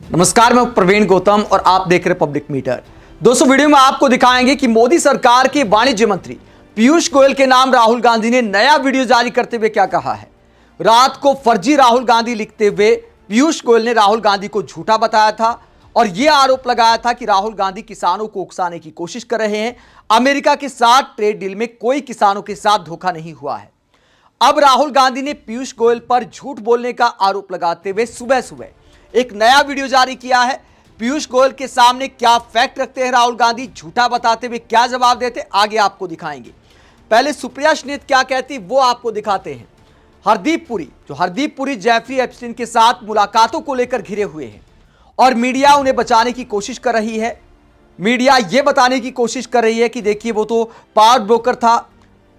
नमस्कार, मैं प्रवीण गौतम और आप देख रहे पब्लिक मीटर। दोस्तों, वीडियो में आपको दिखाएंगे कि मोदी सरकार के वाणिज्य मंत्री पीयूष गोयल के नाम राहुल गांधी ने नया वीडियो जारी करते हुए क्या कहा है। रात को फर्जी राहुल गांधी लिखते हुए पीयूष गोयल ने राहुल गांधी को झूठा बताया था और यह आरोप लगाया था कि राहुल गांधी किसानों को उकसाने की कोशिश कर रहे हैं। अमेरिका के साथ ट्रेड डील में कोई किसानों के साथ धोखा नहीं हुआ है। अब राहुल गांधी ने पीयूष गोयल पर झूठ बोलने का आरोप लगाते हुए सुबह सुबह एक नया वीडियो जारी किया है। पीयूष गोयल के सामने क्या फैक्ट रखते हैं राहुल गांधी, झूठा बताते हुए क्या जवाब देते, आगे आपको दिखाएंगे। पहले सुप्रिया श्रीनेत क्या कहती वो आपको दिखाते हैं। हरदीप पुरी जेफरी एप्स्टीन के साथ मुलाकातों को लेकर घिरे हुए हैं और मीडिया उन्हें बचाने की कोशिश कर रही है। मीडिया यह बताने की कोशिश कर रही है कि देखिए वो तो पावर ब्रोकर था।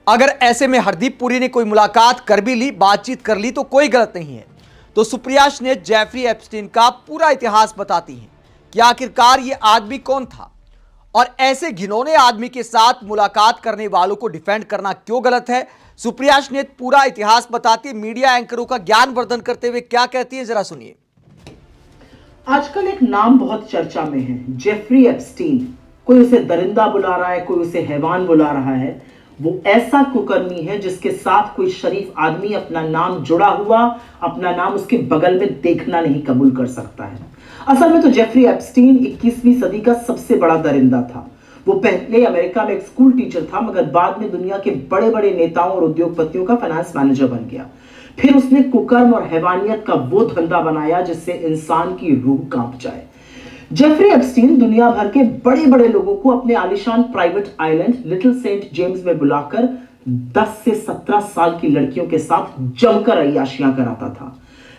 अगर ऐसे में हरदीप पुरी ने कोई मुलाकात कर भी ली, बातचीत कर ली तो कोई गलत नहीं है। तो सुप्रिया श्रीनेत जेफरी एप्स्टीन का पूरा इतिहास बताती हैं कि आखिरकार ये आदमी कौन था और ऐसे घिनौने आदमी के साथ मुलाकात करने वालों को डिफेंड करना क्यों गलत है। सुप्रिया श्रीनेत पूरा इतिहास बताती है, मीडिया एंकरों का ज्ञानवर्धन करते हुए क्या कहती है, जरा सुनिए। आजकल एक नाम बहुत चर्चा में है, जेफरी एप्स्टीन। कोई उसे दरिंदा बुला रहा है, कोई उसे हैवान बुला रहा है। वो ऐसा कुकर्मी है जिसके साथ कोई शरीफ आदमी अपना नाम जुड़ा हुआ, अपना नाम उसके बगल में देखना नहीं कबूल कर सकता है। असल में तो जेफरी एप्स्टीन 21वीं सदी का सबसे बड़ा दरिंदा था। वो पहले अमेरिका में एक स्कूल टीचर था, मगर बाद में दुनिया के बड़े बड़े नेताओं और उद्योगपतियों का फाइनेंस मैनेजर बन गया। फिर उसने कुकर्म और हैवानियत का वो धंधा बनाया जिससे इंसान की रूह कांप जाए। जेफरी एप्स्टीन दुनिया भर के बड़े बड़े लोगों को अपने आलिशान private island Little Saint James में बुलाकर 10 से 17 साल की लड़कियों के साथ जमकर अय्याशियां कराता था।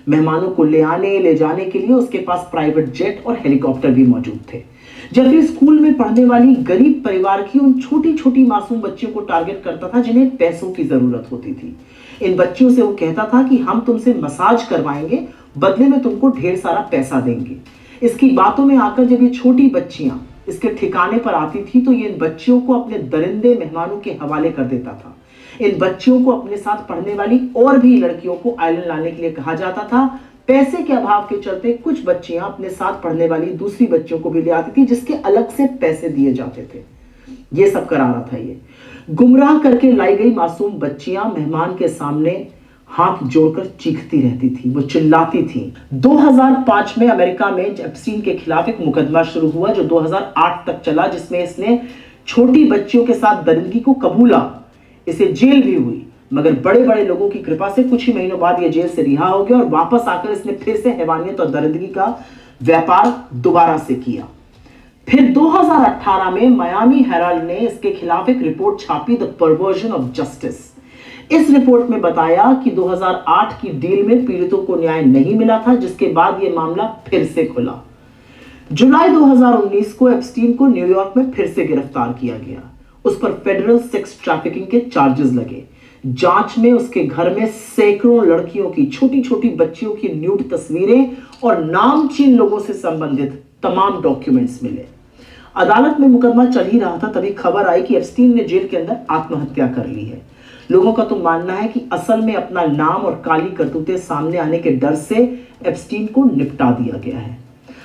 मेहमानों को ले आने ले जाने के लिए उसके पास प्राइवेट जेट और हेलीकॉप्टर भी मौजूद थे। जेफरी स्कूल में पढ़ने वाली गरीब परिवार की उन छोटी छोटी मासूम बच्चियों को टारगेट करता था जिन्हें पैसों की जरूरत होती थी। इन बच्चियों से वो कहता था कि हम तुमसे मसाज करवाएंगे, बदले में तुमको ढेर सारा पैसा देंगे। इसकी बातों में आकर जब ये छोटी बच्चियां इसके ठिकाने पर आती थी तो ये इन बच्चियों को अपने दरिंदे मेहमानों के हवाले कर देता था। इन बच्चियों को अपने साथ पढ़ने वाली और भी लड़कियों को आइलैंड लाने के लिए कहा जाता था। पैसे के अभाव के चलते कुछ बच्चियां अपने साथ पढ़ने वाली दूसरी बच्चियों को भी ले आती थी, जिसके अलग से पैसे दिए जाते थे। ये सब करा रहा था। ये गुमराह करके लाई गई मासूम बच्चियां मेहमान के सामने हाथ जोड़कर चीखती रहती थी, वो चिल्लाती थी। 2005 में अमेरिका में एप्स्टीन के खिलाफ एक मुकदमा शुरू हुआ जो 2008 तक चला, जिसमें इसने छोटी बच्चियों के साथ दरिंदगी को कबूला। इसे जेल भी हुई, मगर बड़े बड़े लोगों की कृपा से कुछ ही महीनों बाद यह जेल से रिहा हो गया और वापस आकर इसने फिर से हैवानियत और दरिंदगी का व्यापार दोबारा से किया। फिर 2018 में मियामी हेराल्ड ने इसके खिलाफ एक रिपोर्ट छापी, द परवर्जन ऑफ जस्टिस। इस रिपोर्ट में बताया कि 2008 की डील में पीड़ितों को न्याय नहीं मिला था, जिसके बाद यह मामला फिर से खुला। जुलाई 2019 को एप्स्टीन को न्यूयॉर्क में फिर से गिरफ्तार किया गया। उस पर फेडरल सेक्स ट्रैफिकिंग के चार्जेस लगे। जांच में उसके घर में सैकड़ों लड़कियों की, छोटी छोटी बच्चियों की न्यूड तस्वीरें और नामचीन लोगों से संबंधित तमाम डॉक्यूमेंट्स मिले। अदालत में मुकदमा चल ही रहा था, तभी खबर आई कि एप्स्टीन ने जेल के अंदर आत्महत्या कर ली है। लोगों का तो मानना है कि असल में अपना नाम और काली करतूतें सामने आने के डर से एप्स्टीन को निपटा दिया गया है।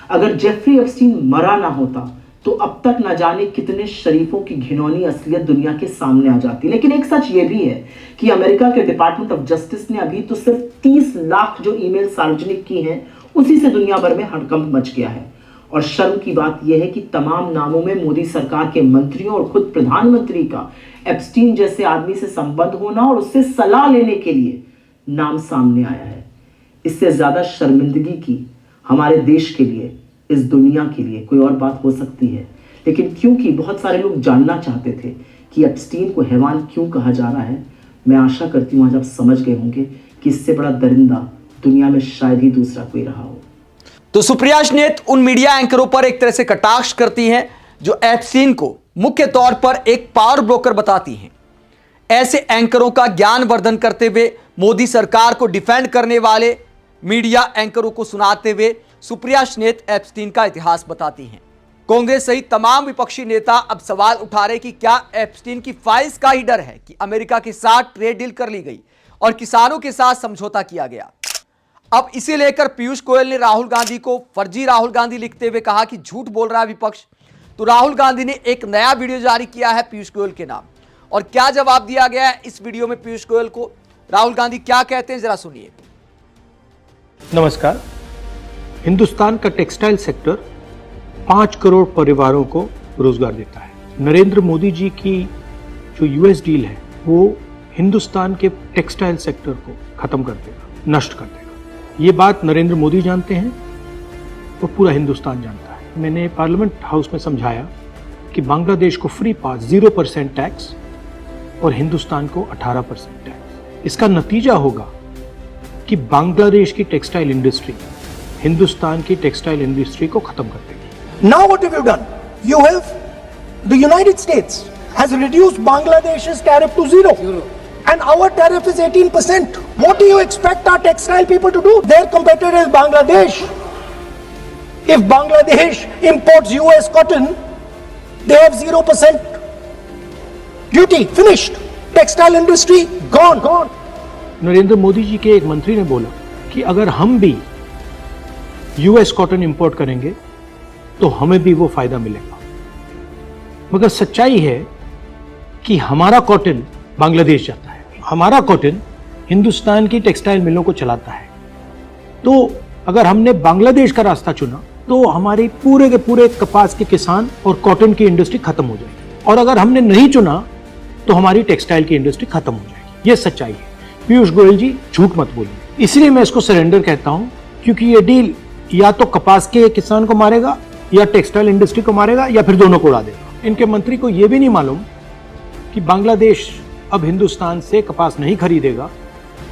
अगर जेफरी एप्स्टीन मरा ना होता तो अब तक न जाने कितने शरीफों की घिनौनी असलियत दुनिया के सामने आ जाती। लेकिन एक सच ये भी है कि अमेरिका के डिपार्टमेंट ऑफ जस्टिस ने अभी तो सिर्फ 30 लाख जो ईमेल सार्वजनिक की हैं, उसी से दुनिया भर में हड़कंप मच गया है। और शर्म की बात यह है कि तमाम नामों में मोदी सरकार के मंत्रियों और खुद प्रधानमंत्री का एप्स्टीन जैसे आदमी से संबंध होना और उससे सलाह लेने के लिए नाम सामने आया है। इससे ज्यादा शर्मिंदगी की हमारे देश के लिए, इस दुनिया के लिए कोई और बात हो सकती है। लेकिन क्योंकि बहुत सारे लोग जानना चाहते थे कि एप्स्टीन को हैवान क्यों कहा जा रहा है, मैं आशा करती हूं आज आप समझ गए होंगे कि इससे बड़ा दरिंदा दुनिया में शायद ही दूसरा कोई रहा हो। तो सुप्रिया श्रीनेत उन मीडिया एंकरों पर एक तरह से कटाक्ष करती हैं जो एप्स्टीन को मुख्य तौर पर एक पावर ब्रोकर बताती हैं। ऐसे एंकरों का ज्ञानवर्धन करते हुए, मोदी सरकार को डिफेंड करने वाले मीडिया एंकरों को सुनाते हुए सुप्रिया श्रीनेत एप्स्टीन का इतिहास बताती हैं। कांग्रेस सहित तमाम विपक्षी नेता अब सवाल उठा रहे कि क्या एप्स्टीन की फाइल्स का ही डर है कि अमेरिका के साथ ट्रेड डील कर ली गई और किसानों के साथ समझौता किया गया। अब इसे लेकर पीयूष गोयल ने राहुल गांधी को फर्जी राहुल गांधी लिखते हुए कहा कि झूठ बोल रहा है विपक्ष। तो राहुल गांधी ने एक नया वीडियो जारी किया है पीयूष गोयल के नाम, और क्या जवाब दिया गया है इस वीडियो में पीयूष गोयल को, राहुल गांधी क्या कहते हैं जरा सुनिए। नमस्कार। हिंदुस्तान का टेक्सटाइल सेक्टर 5 करोड़ परिवारों को रोजगार देता है। नरेंद्र मोदी जी की जो यूएस डील है वो हिंदुस्तान के टेक्सटाइल सेक्टर को खत्म कर देगा, नष्ट कर देगा। ये बात नरेंद्र मोदी जानते हैं और पूरा हिंदुस्तान जानता है। मैंने पार्लियामेंट हाउस में समझाया कि बांग्लादेश को फ्री पास 0% टैक्स और हिंदुस्तान को 18% टैक्स। इसका नतीजा होगा कि बांग्लादेश की टेक्सटाइल इंडस्ट्री हिंदुस्तान की टेक्सटाइल इंडस्ट्री को खत्म कर देगी। Now what have you done? You have, the United States has reduced Bangladesh's tariff to zero. And our tariff is 18%. What do you expect our textile people to do? Their competitor is Bangladesh. If Bangladesh imports US cotton, they have 0% duty. Finished. Textile industry gone. Narendra Modi ji के एक मंत्री ने बोला कि अगर हम भी US cotton import करेंगे तो हमें भी वो फायदा मिलेगा। मगर सच्चाई है कि हमारा कॉटन बांग्लादेश जाता है, हमारा कॉटन हिंदुस्तान की टेक्सटाइल मिलों को चलाता है। तो अगर हमने बांग्लादेश का रास्ता चुना तो हमारी पूरे के पूरे कपास के किसान और कॉटन की इंडस्ट्री खत्म हो जाएगी, और अगर हमने नहीं चुना तो हमारी टेक्सटाइल की इंडस्ट्री खत्म हो जाएगी। ये सच्चाई है। पीयूष गोयल जी झूठ मत बोलिए। इसलिए मैं इसको सरेंडर कहता हूं क्योंकि ये डील या तो कपास के किसान को मारेगा या टेक्सटाइल इंडस्ट्री को मारेगा या फिर दोनों को उड़ा देगा। इनके मंत्री को यह भी नहीं मालूम कि बांग्लादेश अब हिंदुस्तान से कपास नहीं खरीदेगा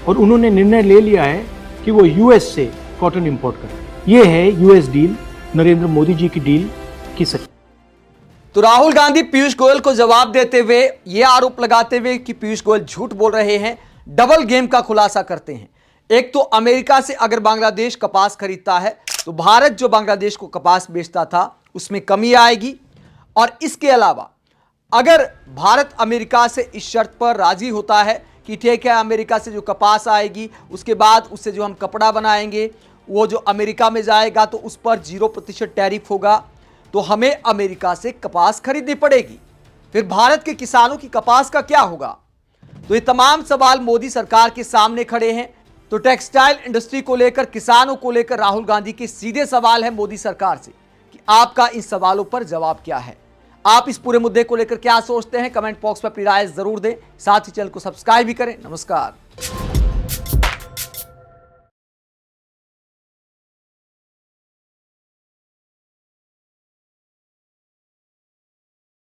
और उन्होंने निर्णय ले लिया है कि वो यूएस से कॉटन इंपोर्ट करें। ये है यूएस डील, नरेंद्र मोदी जी की डील की सच्चाई। तो राहुल गांधी पीयूष गोयल को जवाब देते हुए यह आरोप लगाते हुए कि पीयूष गोयल झूठ बोल रहे हैं, डबल गेम का खुलासा करते हैं। एक तो अमेरिका से अगर बांग्लादेश कपास खरीदता है तो भारत जो बांग्लादेश को कपास बेचता था उसमें कमी आएगी, और इसके अलावा अगर भारत अमेरिका से इस शर्त पर राजी होता है कि ठीक है अमेरिका से जो कपास आएगी उसके बाद उससे जो हम कपड़ा बनाएंगे वो जो अमेरिका में जाएगा तो उस पर 0% टैरिफ होगा, तो हमें अमेरिका से कपास खरीदनी पड़ेगी। फिर भारत के किसानों की कपास का क्या होगा? तो ये तमाम सवाल मोदी सरकार के सामने खड़े हैं। तो टेक्सटाइल इंडस्ट्री को लेकर, किसानों को लेकर राहुल गांधी के सीधे सवाल है मोदी सरकार से कि आपका इन सवालों पर जवाब क्या है। आप इस पूरे मुद्दे को लेकर क्या सोचते हैं? कमेंट बॉक्स में अपनी राय जरूर दें, साथ ही चैनल को सब्सक्राइब भी करें। नमस्कार।